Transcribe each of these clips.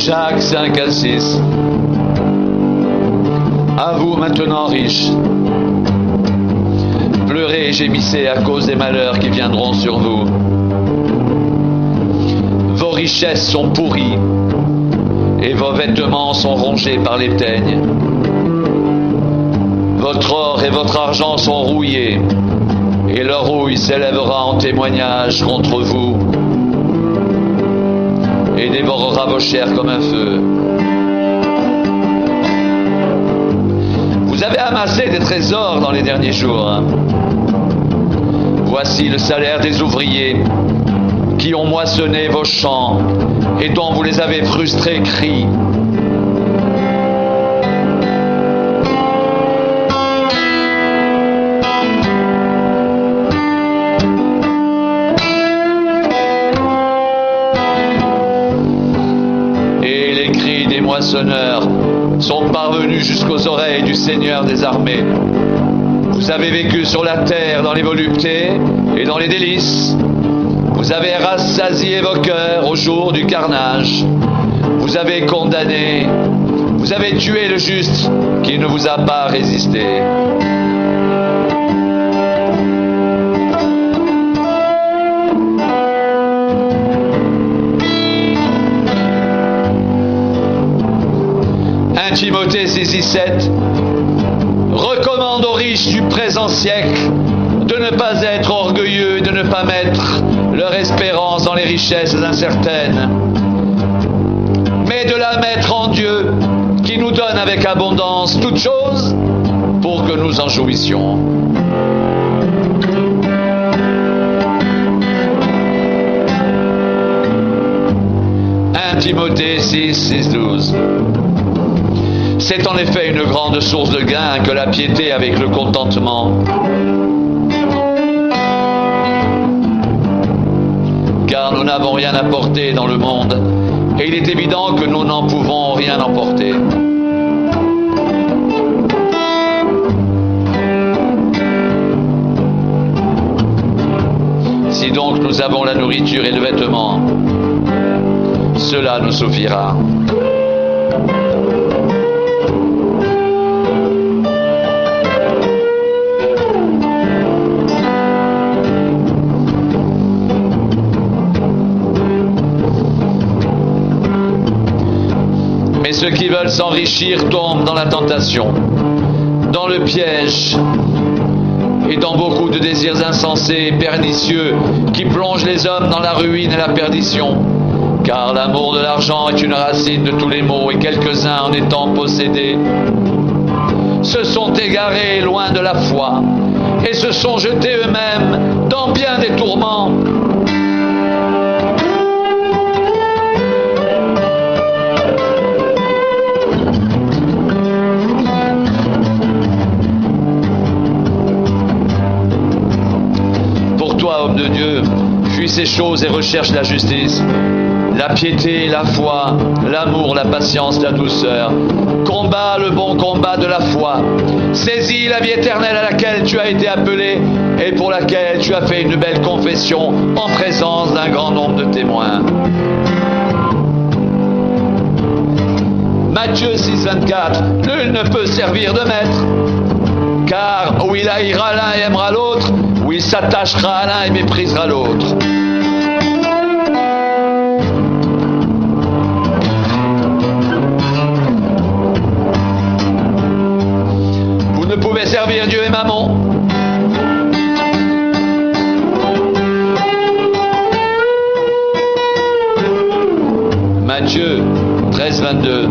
Jacques 5 à 6. À vous maintenant riches, pleurez et gémissez à cause des malheurs qui viendront sur vous. Vos richesses sont pourries et vos vêtements sont rongés par les teignes. Votre or et votre argent sont rouillés et leur rouille s'élèvera en témoignage contre vous et dévorera vos chairs comme un feu. Vous avez amassé des trésors dans les derniers jours. Voici le salaire des ouvriers qui ont moissonné vos champs et dont vous les avez frustrés cris. Et les cris des moissonneurs sont parvenus jusqu'aux oreilles du Seigneur des armées. Vous avez vécu sur la terre dans les voluptés et dans les délices. Vous avez rassasié vos cœurs au jour du carnage. Vous avez condamné, vous avez tué le juste qui ne vous a pas résisté. Timothée 6,7 recommande aux riches du présent siècle de ne pas être orgueilleux, de ne pas mettre leur espérance dans les richesses incertaines, mais de la mettre en Dieu qui nous donne avec abondance toutes choses pour que nous en jouissions. Timothée 6,12. C'est en effet une grande source de gain que la piété avec le contentement. Car nous n'avons rien apporté dans le monde, et il est évident que nous n'en pouvons rien emporter. Si donc nous avons la nourriture et le vêtement, cela nous suffira. Mais ceux qui veulent s'enrichir tombent dans la tentation, dans le piège et dans beaucoup de désirs insensés et pernicieux qui plongent les hommes dans la ruine et la perdition. Car l'amour de l'argent est une racine de tous les maux et quelques-uns en étant possédés se sont égarés loin de la foi et se sont jetés eux-mêmes dans bien des tourments. Pour toi, homme de Dieu, fuis ces choses et recherche la justice, la piété, la foi, l'amour, la patience, la douceur. Combat le bon combat de la foi. Saisis la vie éternelle à laquelle tu as été appelé et pour laquelle tu as fait une belle confession en présence d'un grand nombre de témoins. Matthieu 6,24. Nul ne peut servir de maître, car ou il haïra l'un et aimera l'autre, ou il s'attachera à l'un et méprisera l'autre. Vous pouvez servir Dieu et Mammon. Matthieu 13,22.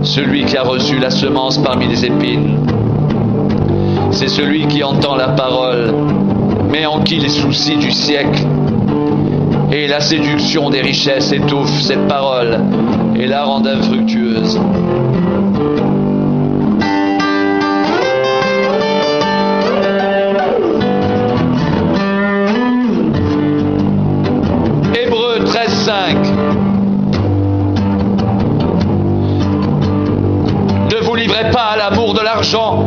Celui qui a reçu la semence parmi les épines, c'est celui qui entend la parole, mais en qui les soucis du siècle et la séduction des richesses étouffent cette parole et la rendent infructueuse. Hébreux 13,5. Ne vous livrez pas à l'amour de l'argent,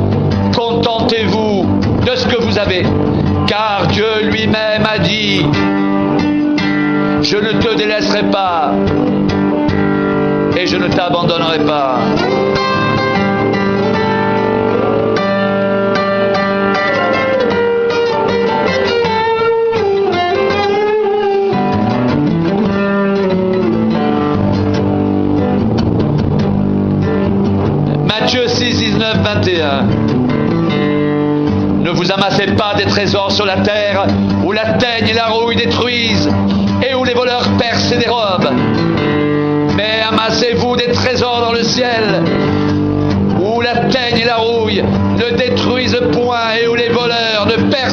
contentez-vous de ce que vous avez, car Dieu lui-même a dit: je ne te délaisserai pas et je ne t'abandonnerai pas. Matthieu 6, 19, 21. Ne vous amassez pas des trésors sur la terre, où la teigne et la rouille détruisent, et où les voleurs percent et dérobent. Mais amassez-vous des trésors dans le ciel, où la teigne et la rouille ne détruisent point, et où les voleurs ne percent